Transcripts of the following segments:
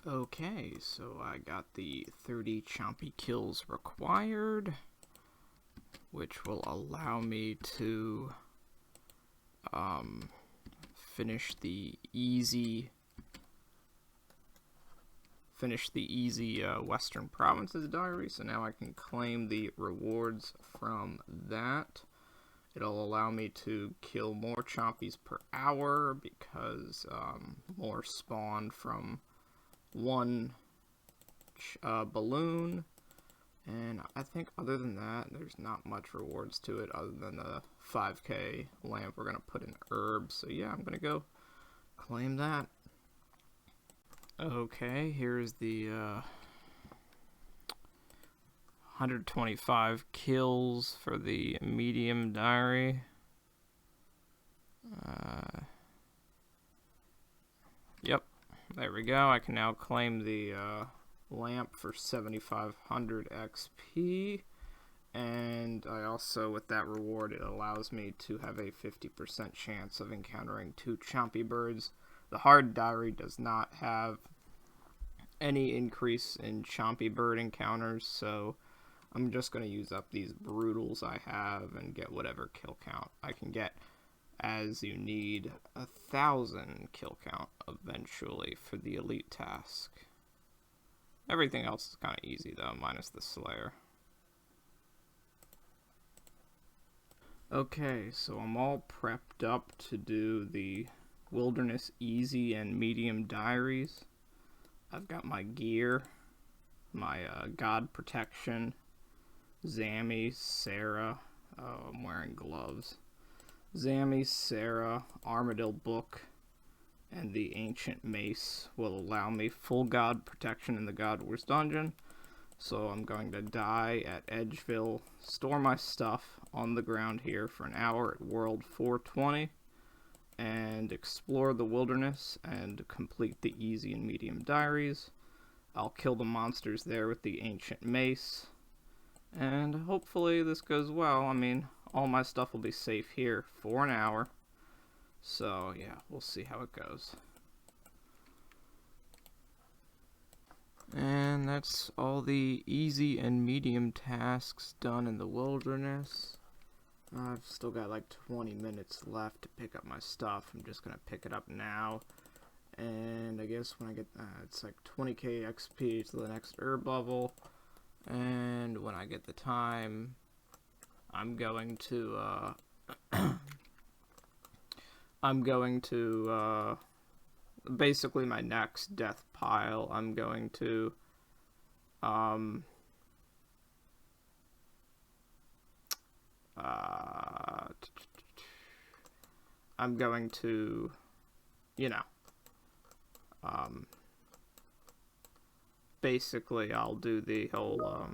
Okay, so I got the 30 chompy kills required, which will allow me to finish the easy Western Provinces diary. So now I can claim the rewards from that. It'll allow me to kill more chompies per hour because more spawn from one balloon, and I think other than that there's not much rewards to it other than the 5k lamp we're gonna put in herbs. So yeah, I'm gonna go claim that. Okay, here's the 125 kills for the medium diary. Yep, there we go. I can now claim the lamp for 7,500 XP. And I also, with that reward, it allows me to have a 50% chance of encountering 2 chompy birds. The hard diary does not have any increase in chompy bird encounters, so I'm just going to use up these brutals I have and get whatever kill count I can get, as you need 1,000 kill count eventually for the elite task. Everything else is kind of easy though, minus the Slayer. Okay, so I'm all prepped up to do the Wilderness Easy and Medium diaries. I've got my gear, my God Protection, Zammy, Sarah, I'm wearing gloves, Zammy, Sarah, Armadillo Book, and the Ancient Mace will allow me full God Protection in the God Wars dungeon. So I'm going to die at Edgeville, store my stuff on the ground here for an hour at World 420, and explore the wilderness and complete the easy and medium diaries. I'll kill the monsters there with the Ancient Mace, and hopefully this goes well. I mean, all my stuff will be safe here for an hour, so yeah, we'll see how it goes. And that's all the easy and medium tasks done in the wilderness. I've still got like 20 minutes left to pick up my stuff. I'm just gonna pick it up now, and I guess when I get it's like 20k XP to the next herb level, and when I get the time, I'm going to basically my next death pile, I'm going to you know, basically I'll do the whole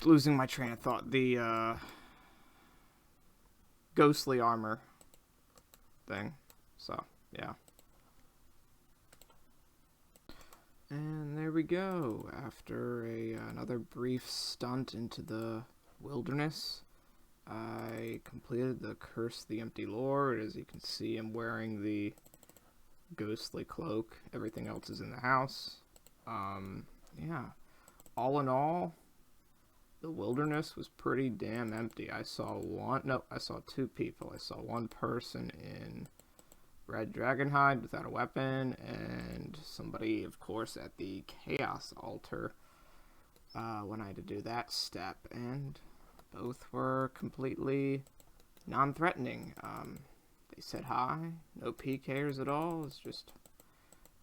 losing my train of thought, the ghostly armor thing. So yeah, and there we go. After another brief stunt into the wilderness, I completed the Curse of the Empty Lord. As you can see, I'm wearing the ghostly cloak. Everything else is in the house. Yeah, all in all, the wilderness was pretty damn empty. I saw 2 people. I saw one person in Red Dragonhide without a weapon, and somebody, of course, at the Chaos Altar when I had to do that step, and both were completely non-threatening. They said hi, no PKers at all. It's just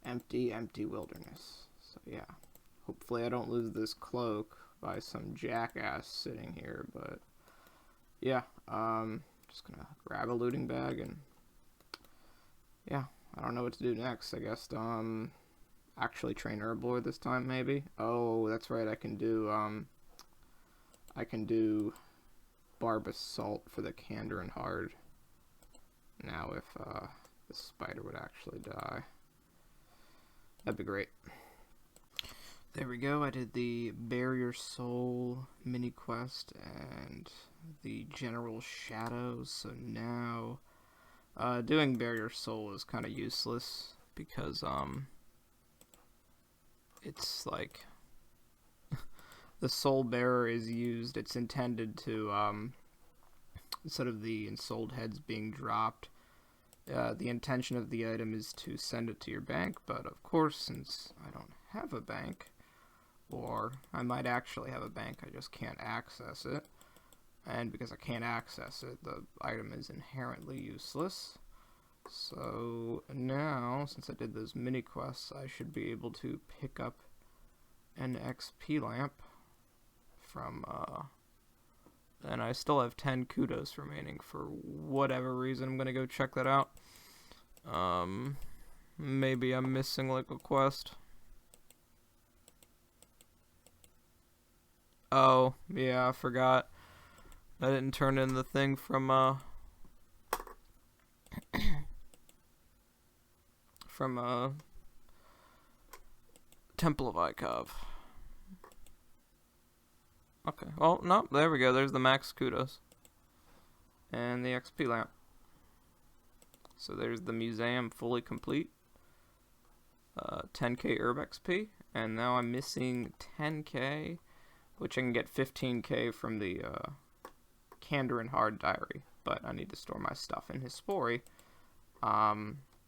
empty wilderness. So yeah, hopefully I don't lose this cloak by some jackass sitting here, but yeah, just gonna grab a looting bag, and yeah, I don't know what to do next. I guess actually train Herblore this time, maybe. Oh, that's right, I can do Barb Assault for the Kandarin Hard now if the spider would actually die. That'd be great. There we go. I did the Barrier Soul mini quest and the General Shadows. So now, doing Barrier Soul is kind of useless because it's like the Soul Bearer is used. It's intended to instead of the ensouled heads being dropped, the intention of the item is to send it to your bank. But of course, since I don't have a bank, or I might actually have a bank, I just can't access it. And because I can't access it, the item is inherently useless. So now, since I did those mini quests, I should be able to pick up an XP lamp from, and I still have 10 kudos remaining for whatever reason. I'm going to go check that out. Maybe I'm missing like a quest. Oh, yeah, I forgot. I didn't turn in the thing from, Temple of Ikov. Okay, well, no, there we go. There's the max kudos. And the XP lamp. So there's the museum fully complete. 10k herb XP. And now I'm missing 10k, which I can get 15k from the Kandarin Hard Diary. But I need to store my stuff in Hispori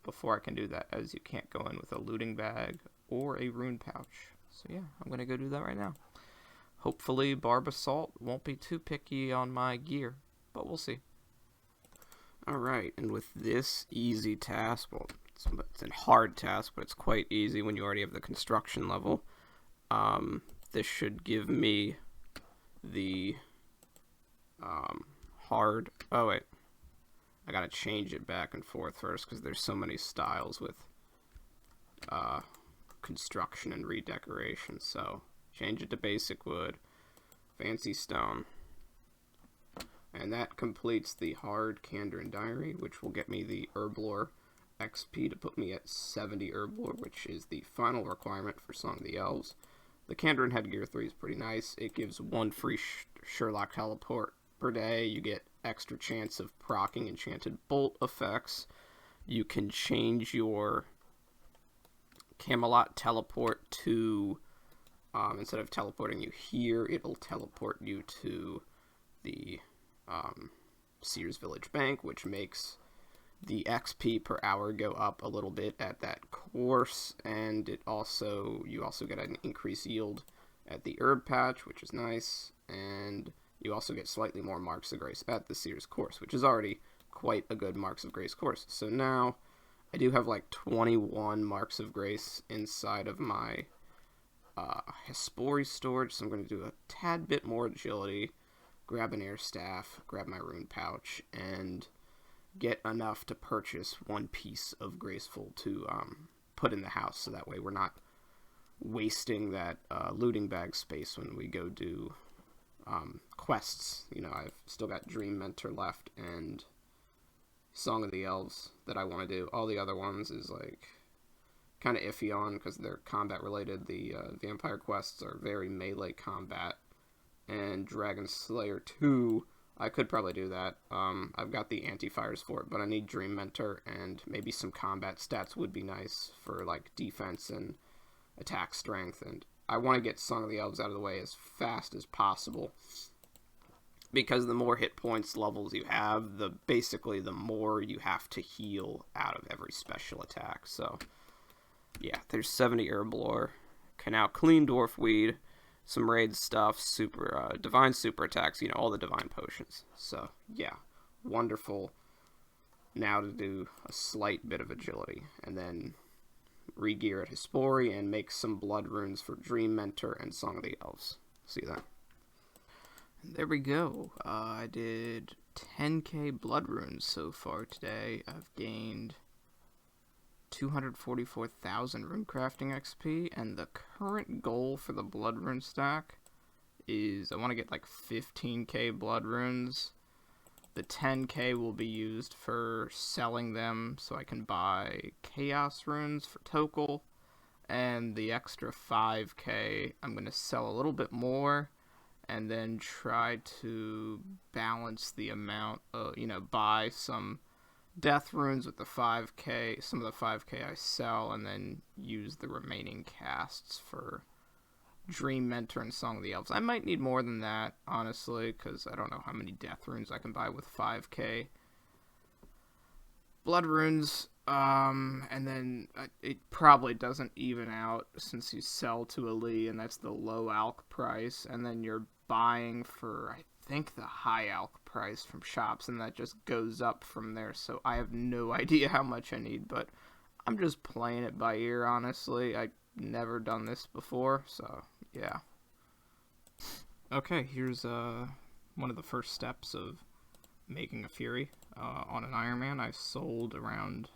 before I can do that, as you can't go in with a looting bag or a rune pouch. So yeah, I'm going to go do that right now. Hopefully Barb Assault won't be too picky on my gear, but we'll see. Alright, and with this easy task, well, it's a hard task, but it's quite easy when you already have the construction level. This should give me the hard... Oh, wait. I gotta change it back and forth first, because there's so many styles with construction and redecoration. So, change it to basic wood, fancy stone. And that completes the hard Kandarin Diary, which will get me the Herblore XP to put me at 70 Herblore, which is the final requirement for Song of the Elves. The Kandarin Headgear 3 is pretty nice. It gives one free Sherlock teleport per day. You get extra chance of proccing enchanted bolt effects. You can change your Camelot teleport to, instead of teleporting you here, it'll teleport you to the Sears Village Bank, which makes the XP per hour go up a little bit at that course, and you also get an increased yield at the herb patch, which is nice, and you also get slightly more Marks of Grace at the Sears course, which is already quite a good Marks of Grace course. So now I do have like 21 Marks of Grace inside of my Hispori storage, so I'm going to do a tad bit more agility, grab an air staff, grab my rune pouch, and get enough to purchase one piece of Graceful to put in the house, so that way we're not wasting that looting bag space when we go do quests. You know, I've still got Dream Mentor left and Song of the Elves that I want to do. All the other ones is like kind of iffy on because they're combat related. The vampire quests are very melee combat, and Dragon Slayer 2, I could probably do that. I've got the anti-fires for it, but I need Dream Mentor, and maybe some combat stats would be nice for like defense and attack strength, and I want to get Song of the Elves out of the way as fast as possible, because the more hit points levels you have, basically the more you have to heal out of every special attack. So yeah, there's 70 Herblore. Can now clean Dwarf Weed, some raid stuff, super divine super attacks, you know, all the divine potions. So yeah, wonderful. Now to do a slight bit of agility, and then re-gear at Hispori and make some blood runes for Dream Mentor and Song of the Elves. See that? There we go. I did 10k blood runes so far today. I've gained 244,000 rune crafting XP, and the current goal for the blood rune stack is I want to get like 15k blood runes. The 10k will be used for selling them so I can buy chaos runes for Tokal, and the extra 5k I'm going to sell a little bit more, and then try to balance the amount of, buy some death runes with the 5k, some of the 5k I sell, and then use the remaining casts for Dream Mentor and Song of the Elves. I might need more than that, honestly, because I don't know how many death runes I can buy with 5k blood runes. And then it probably doesn't even out since you sell to Elite, and that's the low alch price, and then you're buying for, I think, the high alch price from shops, and that just goes up from there. So I have no idea how much I need, but I'm just playing it by ear, honestly. I've never done this before, so yeah. Okay, here's one of the first steps of making a Fury. On an Iron Man, I sold around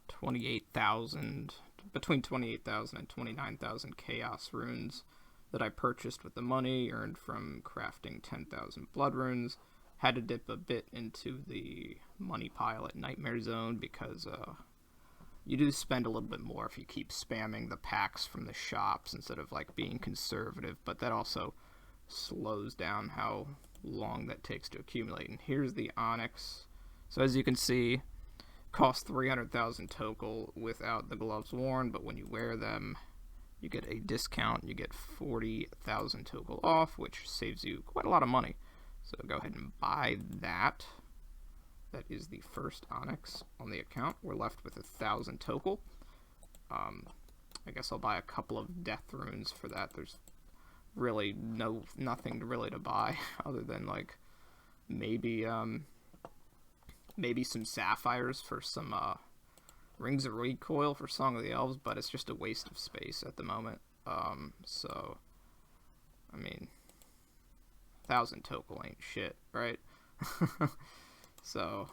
28,000, between 28,000 and 29,000 Chaos runes that I purchased with the money earned from crafting 10,000 blood runes. Had to dip a bit into the money pile at Nightmare Zone because you do spend a little bit more if you keep spamming the packs from the shops instead of like being conservative, but that also slows down how long that takes to accumulate. And here's the Onyx. So as you can see, costs 300,000 total without the gloves worn, but when you wear them, you get a discount. You get 40,000 total off, which saves you quite a lot of money. So go ahead and buy that. That is the first Onyx on the account. We're left with 1,000 total. I guess I'll buy a couple of death runes for that. There's really nothing really to buy other than like maybe some sapphires for some rings of recoil for Song of the Elves, but it's just a waste of space at the moment. So I mean, 1,000 total ain't shit, right? So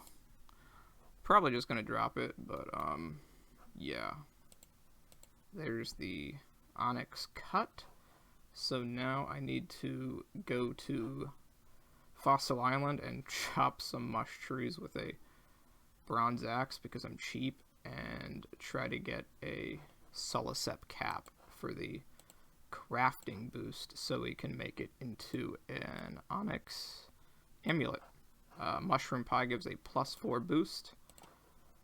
probably just gonna drop it, but yeah. There's the Onyx cut. So now I need to go to Fossil Island and chop some mush trees with a bronze axe because I'm cheap, and try to get a Sulicep cap for the crafting boost so we can make it into an Onyx amulet. Mushroom Pie gives a +4 boost,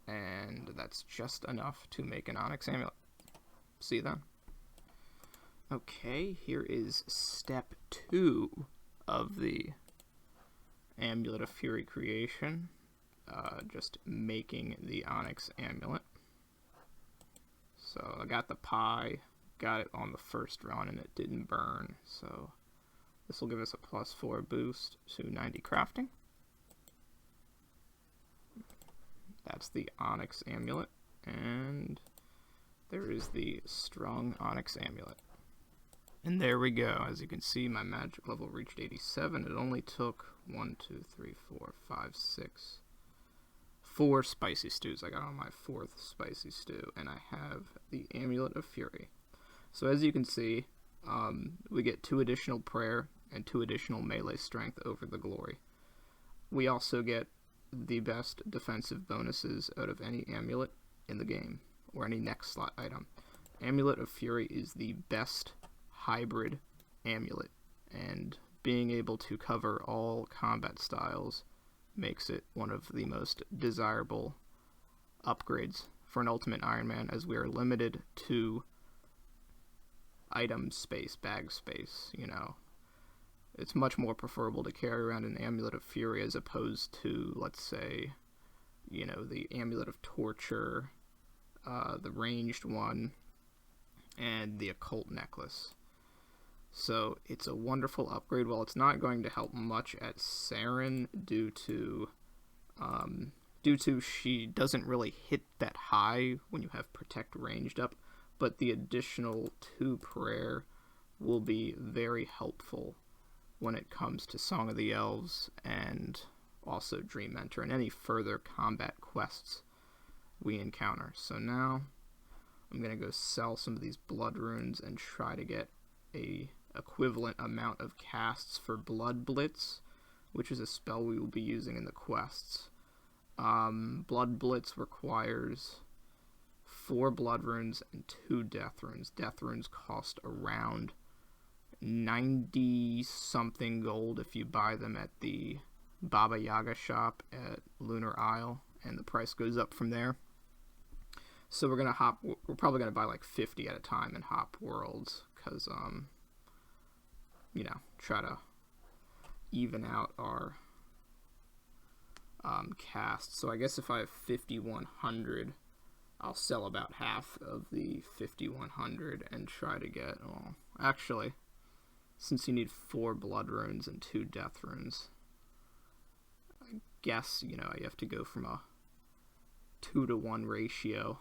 and that's just enough to make an Onyx amulet. See you then. Okay, here is step 2 of the Amulet of Fury creation. Just making the Onyx amulet. So I got the pie, got it on the first run, and it didn't burn. So this will give us a +4 boost to 90 crafting. That's the Onyx amulet, and there is the strong Onyx amulet. And there we go. As you can see, my magic level reached 87. It only took 4 spicy stews. I got on my 4th spicy stew, and I have the Amulet of Fury. So as you can see, we get 2 additional prayer and 2 additional melee strength over the glory. We also get the best defensive bonuses out of any amulet in the game, or any next slot item. Amulet of Fury is the best hybrid amulet, and being able to cover all combat styles makes it one of the most desirable upgrades for an Ultimate Iron Man, as we are limited to item space, bag space. It's much more preferable to carry around an Amulet of Fury as opposed to, let's say, the Amulet of Torture, the ranged one, and the Occult Necklace. So it's a wonderful upgrade. While it's not going to help much at Seren due to she doesn't really hit that high when you have Protect ranged up, but the additional 2 prayer will be very helpful when it comes to Song of the Elves and also Dream Mentor and any further combat quests we encounter. So now I'm going to go sell some of these blood runes and try to get a equivalent amount of casts for Blood Blitz, which is a spell we will be using in the quests. Blood Blitz requires 4 blood runes and 2 death runes. Death runes cost around 90 something gold if you buy them at the Baba Yaga shop at Lunar Isle, and the price goes up from there. So we're probably gonna buy like 50 at a time and hop worlds, because try to even out our casts. So I guess if I have 5100, I'll sell about half of the 5100 and try to get, well, actually, since you need 4 blood runes and 2 death runes, I guess, you have to go from a 2-to-1 ratio.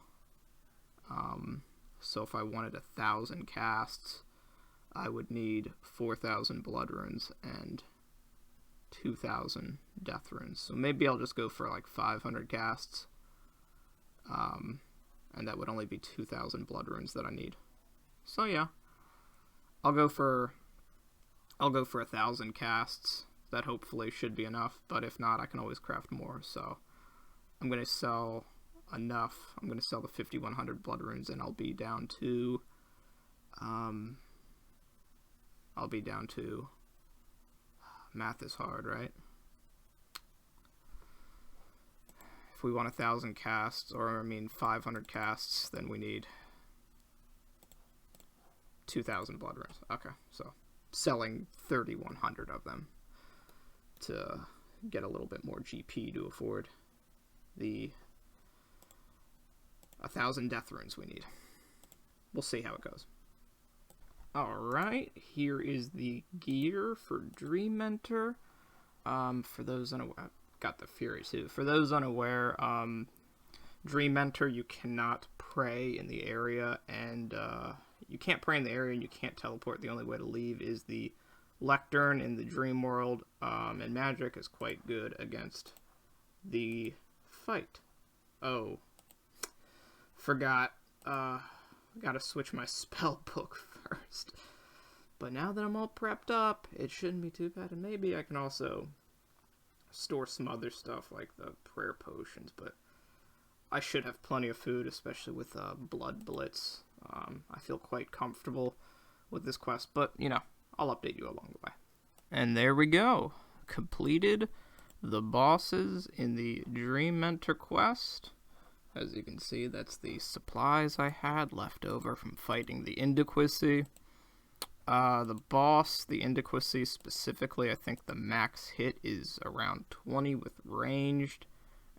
So if I wanted 1,000 casts, I would need 4,000 blood runes and 2,000 death runes. So maybe I'll just go for like 500 casts, and that would only be 2,000 blood runes that I need. So yeah, I'll go for 1,000 casts. That hopefully should be enough, but if not, I can always craft more. So I'm going to sell enough. I'm going to sell the 5,100 blood runes, and I'll be down to math is hard, right? If we want 1,000 casts, 500 casts, then we need 2,000 blood runes. Okay, so selling 3,100 of them to get a little bit more GP to afford the 1,000 death runes we need. We'll see how it goes. Alright, here is the gear for Dream Mentor. For those unaware, got the Fury too. For those unaware, Dream Mentor, you cannot pray in the area, and you can't pray in the area and you can't teleport. The only way to leave is the Lectern in the Dream World, and magic is quite good against the fight. Oh, forgot. Gotta switch my spell book first. But now that I'm all prepped up, it shouldn't be too bad. And maybe I can also store some other stuff like the prayer potions. But I should have plenty of food, especially with Blood Blitz. I feel quite comfortable with this quest. But, I'll update you along the way. And there we go. Completed the bosses in the Dream Mentor quest. As you can see, that's the supplies I had left over from fighting the Indiquisi. The boss, the Indiquisi specifically, I think the max hit is around 20 with ranged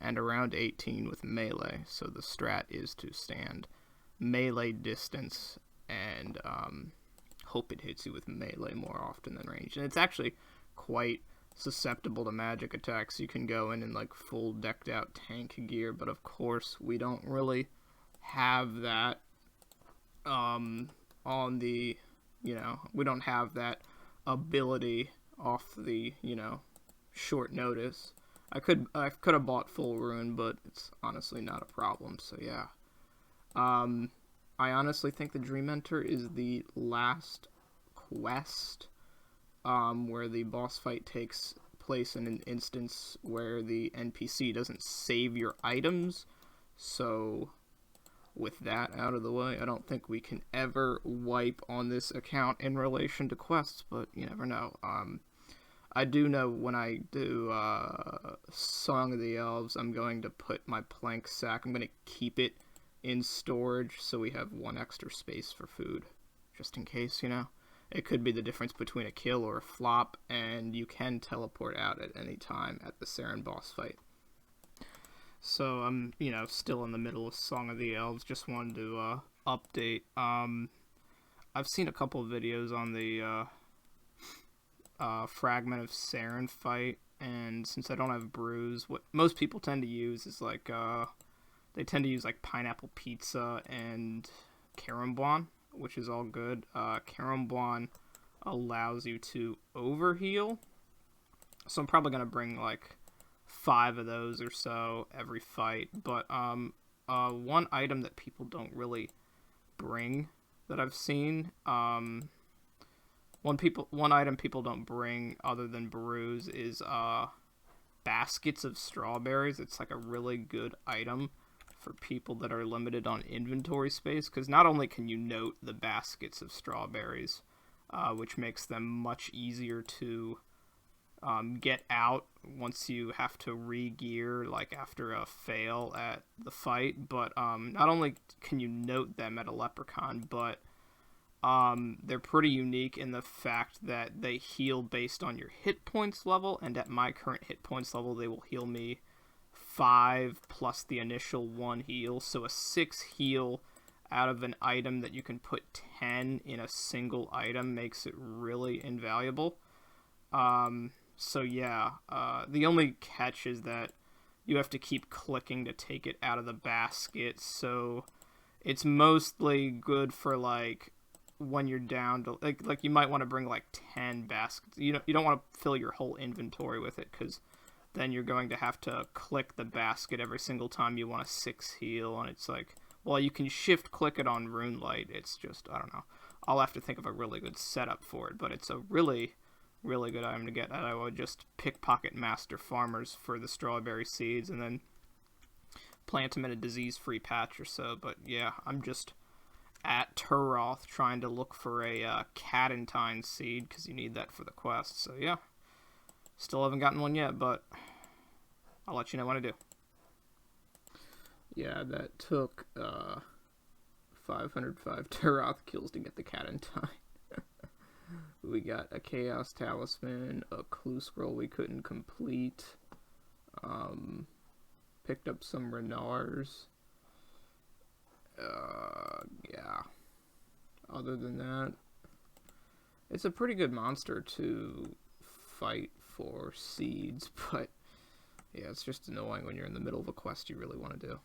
and around 18 with melee. So the strat is to stand melee distance and hope it hits you with melee more often than ranged. And it's actually quite susceptible to magic attacks. You can go in like full decked out tank gear, but of course we don't really have that on the, we don't have that ability off the, short notice. I could have bought full rune, but it's honestly not a problem. So yeah, I honestly think the Dream Mentor is the last quest where the boss fight takes place in an instance where the NPC doesn't save your items. So with that out of the way, I don't think we can ever wipe on this account in relation to quests, but you never know. I do know when I do Song of the Elves, I'm going to put my plank sack, I'm going to keep it in storage so we have 1 extra space for food, just in case, It could be the difference between a kill or a flop, and you can teleport out at any time at the Seren boss fight. So I'm, still in the middle of Song of the Elves. Just wanted to update. I've seen a couple of videos on the Fragment of Seren fight, and since I don't have brews, what most people tend to use is like they tend to use like pineapple pizza and Karambwan, which is all good. Karambwan allows you to overheal, so I'm probably going to bring like 5 of those or so every fight. But one item that people don't really bring that I've seen, one item people don't bring other than brews is baskets of strawberries. It's like a really good item for people that are limited on inventory space, because not only can you note the baskets of strawberries, which makes them much easier to get out once you have to re-gear, like after a fail at the fight, but not only can you note them at a leprechaun, but they're pretty unique in the fact that they heal based on your hit points level, and at my current hit points level, they will heal me 5 plus the initial 1 heal, so a 6 heal out of an item that you can put 10 in a single item makes it really invaluable. So yeah, the only catch is that you have to keep clicking to take it out of the basket, so it's mostly good for like when you're down to like you might want to bring like 10 baskets. You don't want to fill your whole inventory with it, because then you're going to have to click the basket every single time you want a 6 heal, and it's like, well, you can shift click it on Runelight. It's just, I don't know. I'll have to think of a really good setup for it, but it's a really good item to get. And I would just pickpocket master farmers for the strawberry seeds and then plant them in a disease-free patch or so. But yeah, I'm just at Turoth trying to look for a Cadentine seed, because you need that for the quest. So yeah, still haven't gotten one yet, but I'll let you know when I do. Yeah, that took 505 Turoth kills to get the Cadentine. We got a Chaos Talisman, a Clue Scroll we couldn't complete, picked up some Renars. Yeah. Other than that, it's a pretty good monster to fight for seeds, but yeah, it's just annoying when you're in the middle of a quest you really want to do.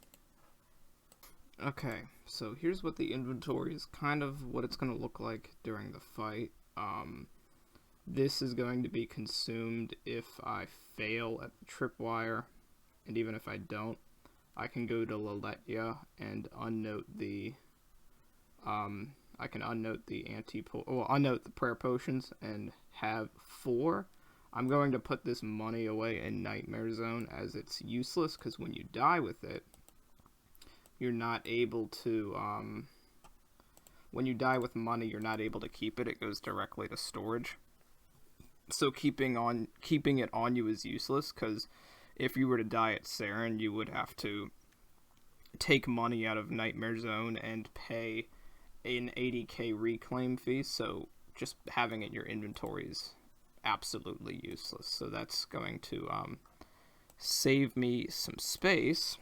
Okay, so here's what the inventory is, kind of what it's going to look like during the fight. This is going to be consumed if I fail at the tripwire, and even if I don't, I can go to Laletia and unnote the I can unnote the unnote the prayer potions and have 4. I'm going to put this money away in Nightmare Zone, as it's useless, because when you die with it, you're not able to when you die with money, you're not able to keep it. It goes directly to storage. So keeping it on you is useless, because if you were to die at Seren, you would have to take money out of Nightmare Zone and pay an 80k reclaim fee, so just having it in your inventory is absolutely useless. So that's going to save me some space.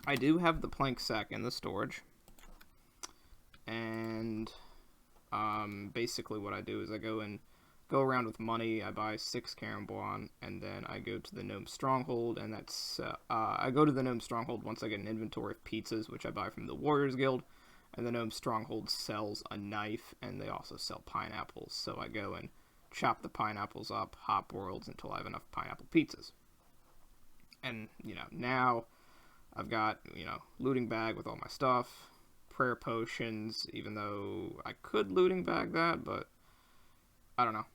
I do have the plank sack in the storage, and basically what I do is I go around with money. I buy 6 Caramboin, and then I go to the Gnome Stronghold, and that's I go to the Gnome Stronghold once I get an inventory of pizzas, which I buy from the Warriors Guild, and the Gnome Stronghold sells a knife, and they also sell pineapples, so I go and chop the pineapples up, hop worlds until I have enough pineapple pizzas. And, now I've got, looting bag with all my stuff, prayer potions, even though I could looting bag that, but I don't know.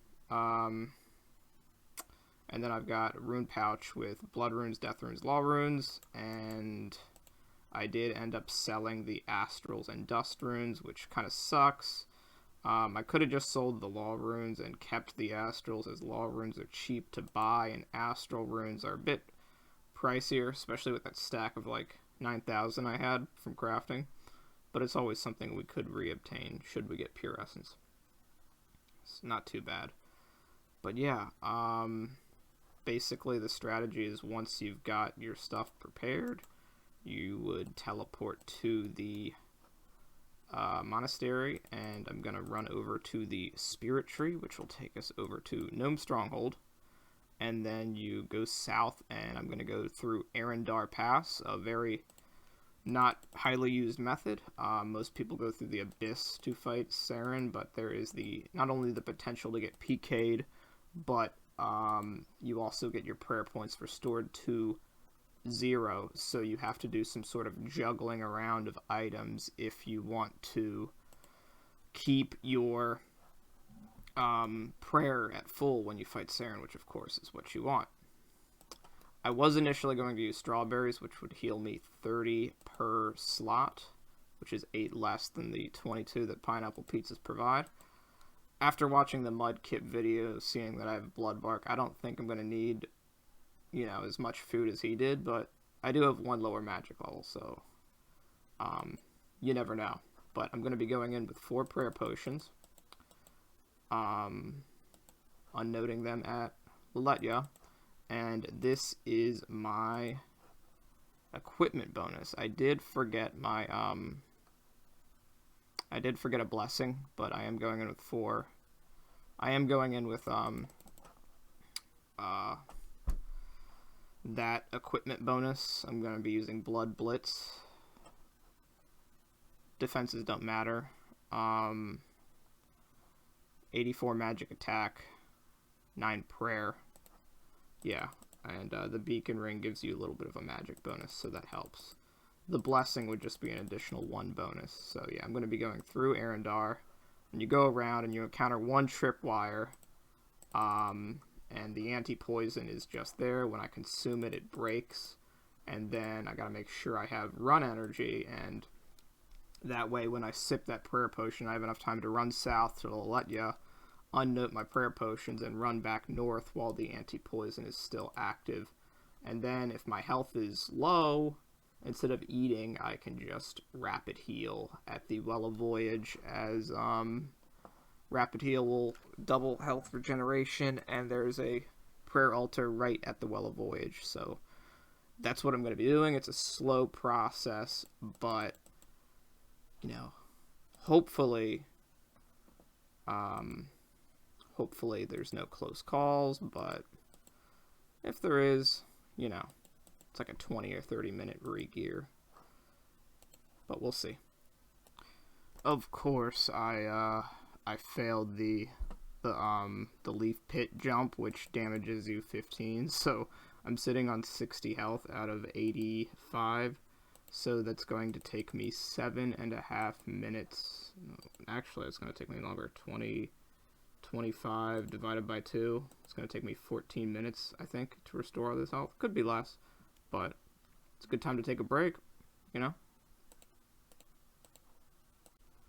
And then I've got a rune pouch with blood runes, death runes, law runes, and I did end up selling the astrals and dust runes, which kind of sucks. I could have just sold the law runes and kept the astrals, as law runes are cheap to buy, and astral runes are a bit pricier, especially with that stack of like 9,000 I had from crafting. But it's always something we could reobtain should we get pure essence. It's not too bad. But yeah, basically the strategy is, once you've got your stuff prepared, you would teleport to the monastery, and I'm going to run over to the spirit tree, which will take us over to Gnome Stronghold, and then you go south, and I'm going to go through Arendar Pass, a very not highly used method. Most people go through the Abyss to fight Seren, but there is not only the potential to get PK'd, but you also get your prayer points restored to 0, so you have to do some sort of juggling around of items if you want to keep your prayer at full when you fight Seren, which of course is what you want. I was initially going to use strawberries, which would heal me 30 per slot, which is 8 less than the 22 that pineapple pizzas provide. After watching the mud kit video, seeing that I have blood bark, I don't think I'm going to need, as much food as he did, but I do have 1 lower magic level, so you never know. But I'm going to be going in with 4 prayer potions, unnoting them at Luletya, and this is my equipment bonus. I did forget a blessing, but I am going in with 4. I am going in with that equipment bonus. I'm going to be using Blood Blitz. Defenses don't matter. 84 magic attack, 9 prayer. Yeah, and the beacon ring gives you a little bit of a magic bonus, so that helps. The blessing would just be an additional 1 bonus. So yeah, I'm going to be going through Arendar, and you go around and you encounter 1 tripwire, and the anti-poison is just there. When I consume it, it breaks, and then I got to make sure I have run energy, and that way when I sip that prayer potion, I have enough time to run south to Luletya, unnote my prayer potions, and run back north while the anti-poison is still active. And then if my health is low, instead of eating, I can just rapid heal at the Well of Voyage, as rapid heal will double health regeneration, and there's a prayer altar right at the Well of Voyage. So that's what I'm going to be doing. It's a slow process, but hopefully there's no close calls, but if there is, it's like a 20 or 30 minute re-gear, but we'll see. Of course, I failed the leaf pit jump, which damages you 15, so I'm sitting on 60 health out of 85. So that's going to take me 7.5 minutes. Actually, it's going to take me longer. 25 divided by 2. It's going to take me 14 minutes, I think, to restore all this health. Could be less, but it's a good time to take a break,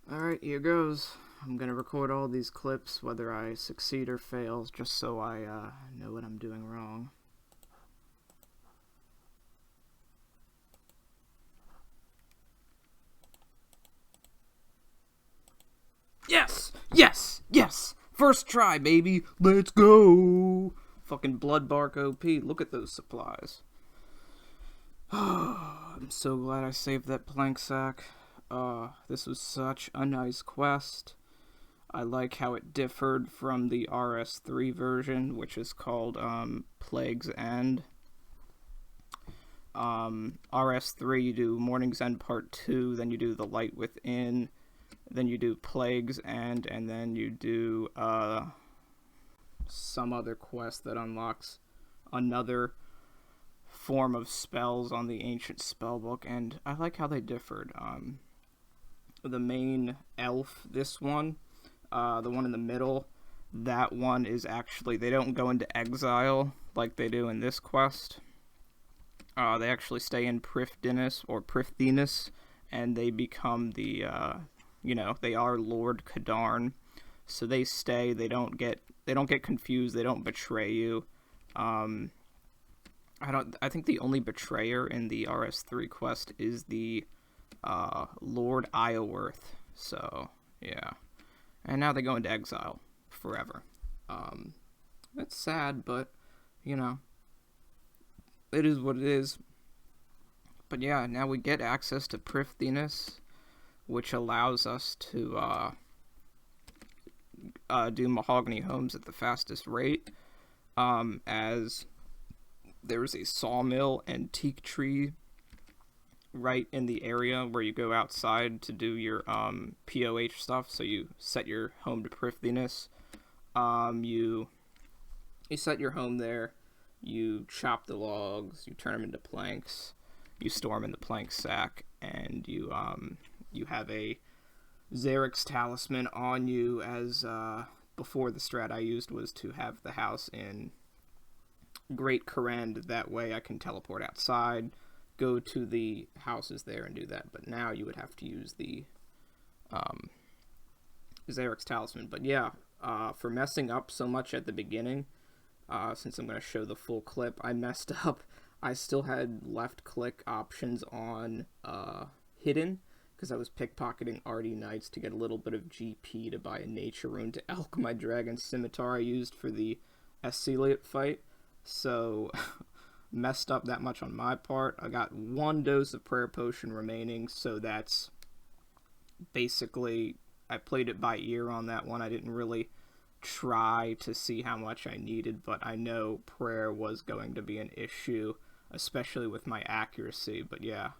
Alright, here goes. I'm going to record all these clips, whether I succeed or fail, just so I know what I'm doing wrong. Yes! Yes! Yes! First try, baby! Let's go! Fucking blood bark OP. Look at those supplies. I'm so glad I saved that plank sack. This was such a nice quest. I like how it differed from the RS3 version, which is called Plague's End. RS3, you do Morning's End Part 2, then you do The Light Within, then you do Plague's End, and then you do some other quest that unlocks another form of spells on the Ancient Spellbook, and I like how they differed. The main elf, this one, the one in the middle, that one is actually, they don't go into exile like they do in this quest. They actually stay in Prifdinus, and they become the, they are Lord Kadarn, so they stay. They don't get confused. They don't betray you. I think the only betrayer in the RS3 quest is the Lord Ioworth. So yeah, and now they go into exile forever. It's sad, but it is what it is. But yeah, now we get access to Prifdinus, which allows us to do mahogany homes at the fastest rate, as there's a sawmill and teak tree right in the area where you go outside to do your POH stuff. So you set your home to Prifdinus. You set your home there. You chop the logs. You turn them into planks. You store them in the plank sack, and you have a Xerix talisman on you. As before, the strat I used was to have the house in Great Corrend. That way I can teleport outside, go to the houses there and do that. But now you would have to use the Zarek's Talisman. But yeah, for messing up so much at the beginning, since I'm going to show the full clip, I messed up. I still had left click options on hidden, because I was pickpocketing Artie Knights to get a little bit of GP to buy a nature rune to elk my dragon scimitar I used for the Esceliot fight. So messed up that much on my part. I got 1 dose of prayer potion remaining, so that's basically, I played it by ear on that one. I didn't really try to see how much I needed, but I know prayer was going to be an issue, especially with my accuracy. But yeah,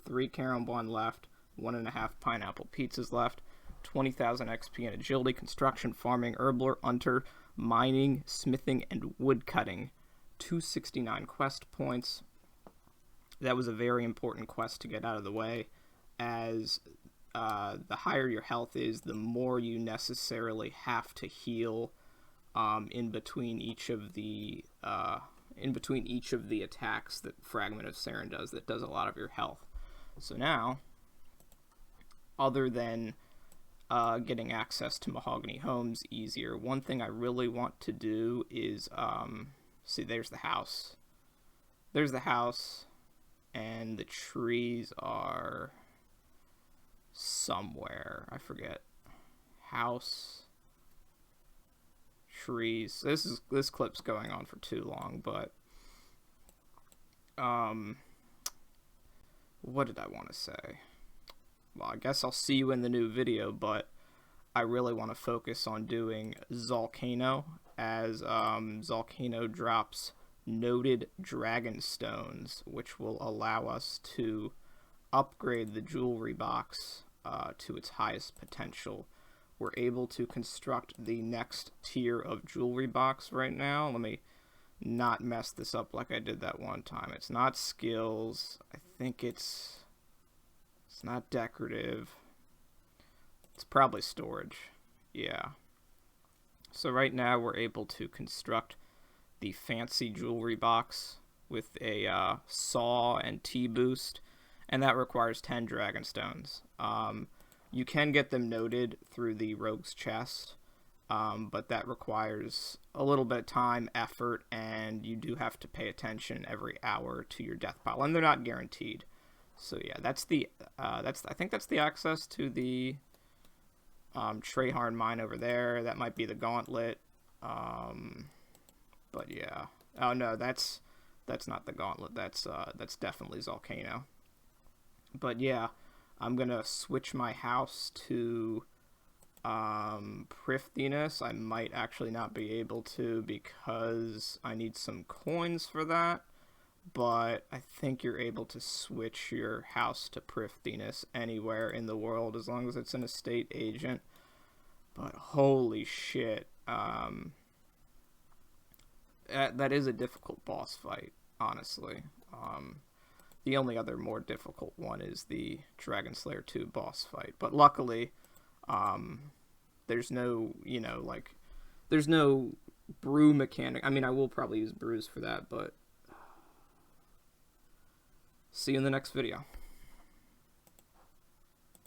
3 Carombon left, 1.5 pineapple pizzas left, 20,000 XP in agility, construction, farming, herbler, hunter, mining, smithing, and woodcutting. 269 quest points. That was a very important quest to get out of the way, as the higher your health is, the more you necessarily have to heal in between each of the attacks that Fragment of Seren does. That does a lot of your health. So now, other than getting access to Mahogany Homes easier, one thing I really want to do is see. There's the house. There's the house, and the trees are somewhere. I forget. House, trees. This clip's going on for too long, but what did I want to say? Well, I guess I'll see you in the new video, but I really want to focus on doing Zolcano, as Zolcano drops noted dragon stones, which will allow us to upgrade the jewelry box to its highest potential. We're able to construct the next tier of jewelry box right now. Let me not mess this up like I did that one time. It's not skills. I think it's not decorative. It's probably storage. Yeah. So right now we're able to construct the fancy jewelry box with a saw and T-boost, and that requires 10 dragon stones. You can get them noted through the rogue's chest, but that requires a little bit of time, effort, and you do have to pay attention every hour to your death pile, and they're not guaranteed. So yeah, I think that's the access to the Treyharn mine over there. That might be the gauntlet. But yeah. Oh no, that's not the gauntlet. That's definitely Zolcano. But yeah, I'm gonna switch my house to Priftiness. I might actually not be able to because I need some coins for that. But I think you're able to switch your house to Priftiness anywhere in the world as long as it's an estate agent. But holy shit, that is a difficult boss fight, honestly. The only other more difficult one is the Dragon Slayer 2 boss fight. But luckily, there's no, there's no brew mechanic. I mean, I will probably use brews for that, but see you in the next video.